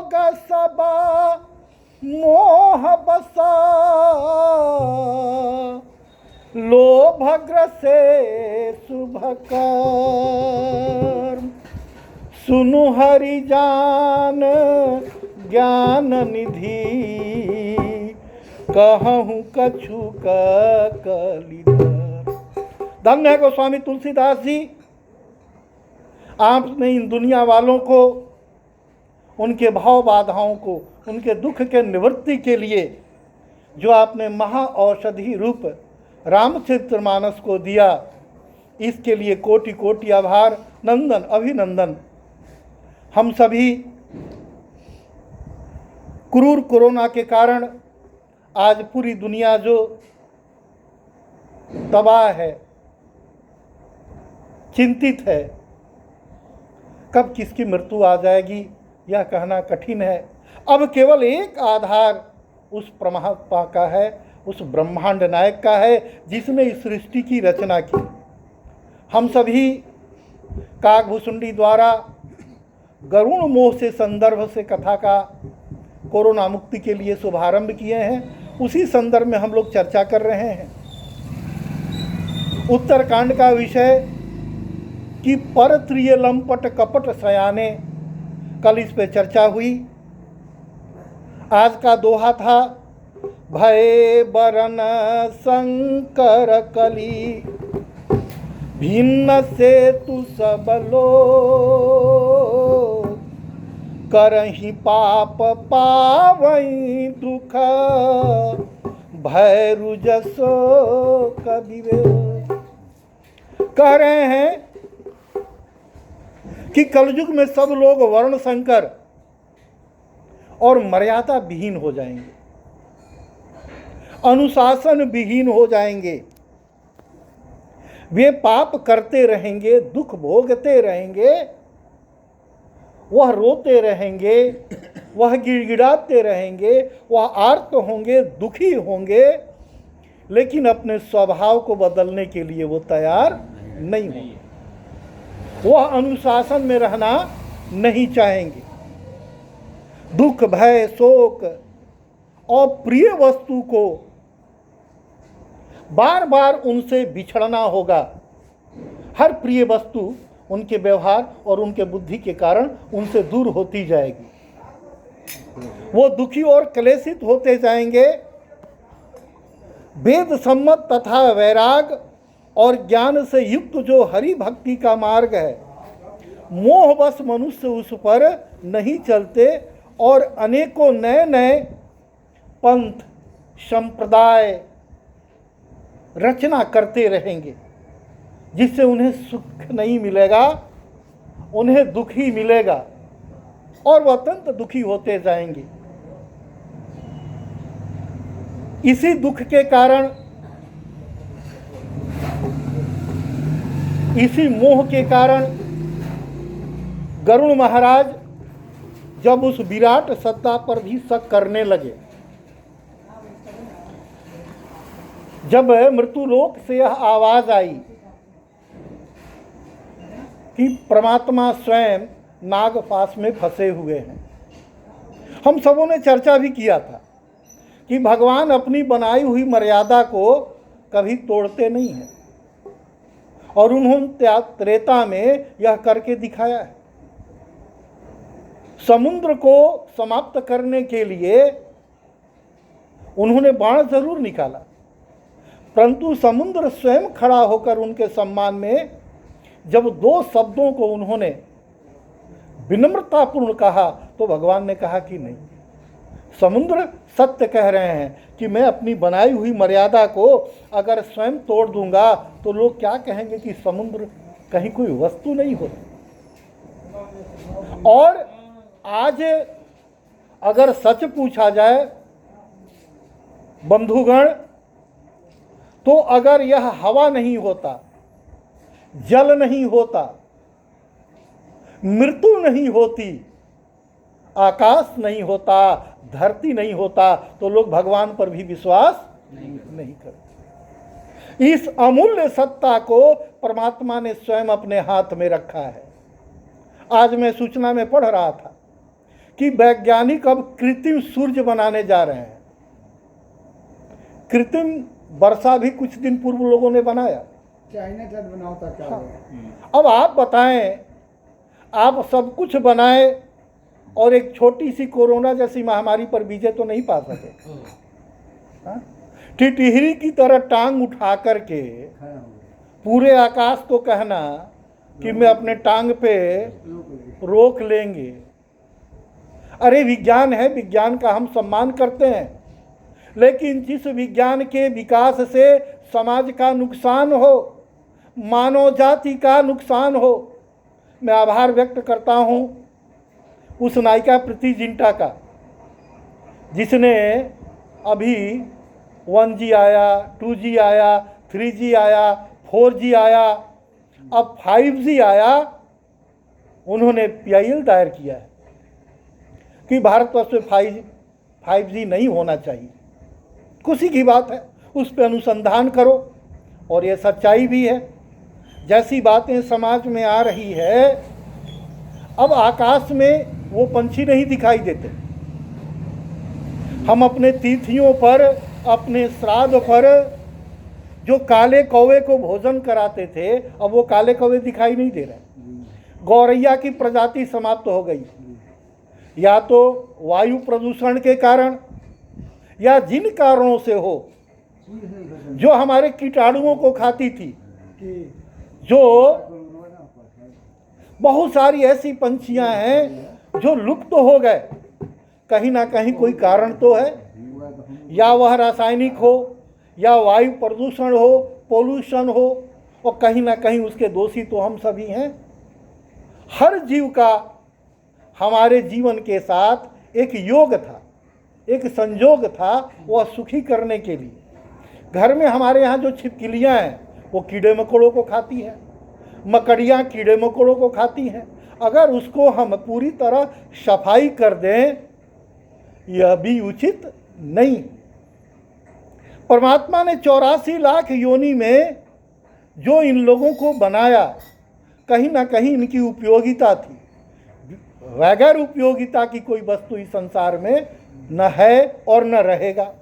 भोग सबा मोह बसा, लोभ ग्रसे शुभ कर्म, सुनु हरि जान ज्ञान निधि, कहूँ कछु कलिधर। धन्य है गोस्वामी तुलसीदास जी, आपने इन दुनिया वालों को, उनके भाव बाधाओं को, उनके दुख के निवृत्ति के लिए जो आपने महा औषधि रूप रामचरितमानस को दिया, इसके लिए कोटि कोटि आभार, नंदन अभिनंदन। हम सभी क्रूर कोरोना के कारण आज पूरी दुनिया जो तबाह है, चिंतित है, कब किसकी मृत्यु आ जाएगी यह कहना कठिन है। अब केवल एक आधार उस परमात्मा का है, उस ब्रह्मांड नायक का है जिसने इस सृष्टि की रचना की। हम सभी काकभूषुंडी द्वारा गरुण मोह से संदर्भ से कथा का कोरोना मुक्ति के लिए शुभारंभ किए हैं, उसी संदर्भ में हम लोग चर्चा कर रहे हैं। उत्तरकांड का विषय कि परत्रिय लंपट कपट सयाने, कल इस पे चर्चा हुई। आज का दोहा था, भय बरन शंकर कली, भिन्न से तु सब लोग, करहि पाप पावई दुख, भय रुजसो कविवेक। कह रहे हैं कि कलयुग में सब लोग वर्ण संकर और मर्यादा विहीन हो जाएंगे, अनुशासन विहीन हो जाएंगे। वे पाप करते रहेंगे, दुख भोगते रहेंगे, वह रोते रहेंगे, वह गिड़गिड़ाते रहेंगे, वह आर्त होंगे, दुखी होंगे, लेकिन अपने स्वभाव को बदलने के लिए वो तैयार नहीं होंगे। वह अनुशासन में रहना नहीं चाहेंगे। दुख भय शोक और प्रिय वस्तु को बार बार उनसे बिछड़ना होगा। हर प्रिय वस्तु उनके व्यवहार और उनके बुद्धि के कारण उनसे दूर होती जाएगी। वो दुखी और क्लेशित होते जाएंगे। वेद सम्मत तथा वैराग और ज्ञान से युक्त जो हरि भक्ति का मार्ग है, मोहवश मनुष्य उस पर नहीं चलते और अनेकों नए नए पंथ संप्रदाय रचना करते रहेंगे, जिससे उन्हें सुख नहीं मिलेगा, उन्हें दुख ही मिलेगा और वह अत्यंत दुखी होते जाएंगे। इसी दुख के कारण, इसी मोह के कारण गरुड़ महाराज जब उस विराट सत्ता पर भी शक करने लगे, जब मृत्युलोक से यह आवाज आई कि परमात्मा स्वयं नागपाश में फंसे हुए हैं। हम सबों ने चर्चा भी किया था कि भगवान अपनी बनाई हुई मर्यादा को कभी तोड़ते नहीं हैं और उन्होंने त्रेता में यह करके दिखाया है। समुद्र को समाप्त करने के लिए उन्होंने बाण जरूर निकाला, परंतु समुद्र स्वयं खड़ा होकर उनके सम्मान में जब दो शब्दों को उन्होंने विनम्रतापूर्ण कहा तो भगवान ने कहा कि नहीं, समुद्र सत्य कह रहे हैं कि मैं अपनी बनाई हुई मर्यादा को अगर स्वयं तोड़ दूंगा तो लोग क्या कहेंगे कि समुद्र कहीं कोई वस्तु नहीं होती। और आज अगर सच पूछा जाए बंधुगण, तो अगर यह हवा नहीं होता, जल नहीं होता, मृत्यु नहीं होती, आकाश नहीं होता, धरती नहीं होता, तो लोग भगवान पर भी विश्वास नहीं करते। इस अमूल्य सत्ता को परमात्मा ने स्वयं अपने हाथ में रखा है। आज मैं सूचना में पढ़ रहा था कि वैज्ञानिक अब कृत्रिम सूर्य बनाने जा रहे हैं। कृत्रिम वर्षा भी कुछ दिन पूर्व लोगों ने बनाया। चाइना तक बनाओ था क्या है? अब आप बताएं, आप सब कुछ बनाए और एक छोटी सी कोरोना जैसी महामारी पर विजय तो नहीं पा सके। हाँ? टिटहिरी की तरह टांग उठा करके पूरे आकाश को कहना कि मैं अपने टांग पे रोक लेंगे। अरे विज्ञान है, विज्ञान का हम सम्मान करते हैं, लेकिन जिस विज्ञान के विकास से समाज का नुकसान हो, मानव जाति का नुकसान हो, मैं आभार व्यक्त करता हूं उस नायिका प्रीति जिंटा का, जिसने अभी 1G आया, 2G आया, 3G आया, 4G आया, अब 5G आया। उन्होंने PIL दायर किया है कि भारतवर्ष में 5G नहीं होना चाहिए। खुशी की बात है, उस पर अनुसंधान करो, और ये सच्चाई भी है। जैसी बातें समाज में आ रही है, अब आकाश में वो पंछी नहीं दिखाई देते। हम अपने तिथियों पर, अपने श्राद्ध पर जो काले कौवे को भोजन कराते थे, अब वो काले कौवे दिखाई नहीं दे रहे। गौरैया की प्रजाति समाप्त हो गई, या तो वायु प्रदूषण के कारण या जिन कारणों से हो, जो हमारे कीटाणुओं को खाती थी, जो बहुत सारी ऐसी पंछियां हैं जो लुप्त हो गए। कहीं ना कहीं कोई कारण तो है, या वह रासायनिक हो, या वायु प्रदूषण हो, पोल्यूशन हो, और कहीं ना कहीं उसके दोषी तो हम सभी हैं। हर जीव का हमारे जीवन के साथ एक योग था, एक संजोग था, वह सुखी करने के लिए। घर में हमारे यहाँ जो छिपकलियाँ हैं वो कीड़े मकोड़ों को खाती हैं, मकड़ियाँ कीड़े मकोड़ों को खाती हैं। अगर उसको हम पूरी तरह सफाई कर दें, यह भी उचित नहीं। परमात्मा ने 84 लाख योनि में जो इन लोगों को बनाया, कहीं ना कहीं इनकी उपयोगिता थी। बगैर उपयोगिता की कोई वस्तु इस संसार में न है और न रहेगा।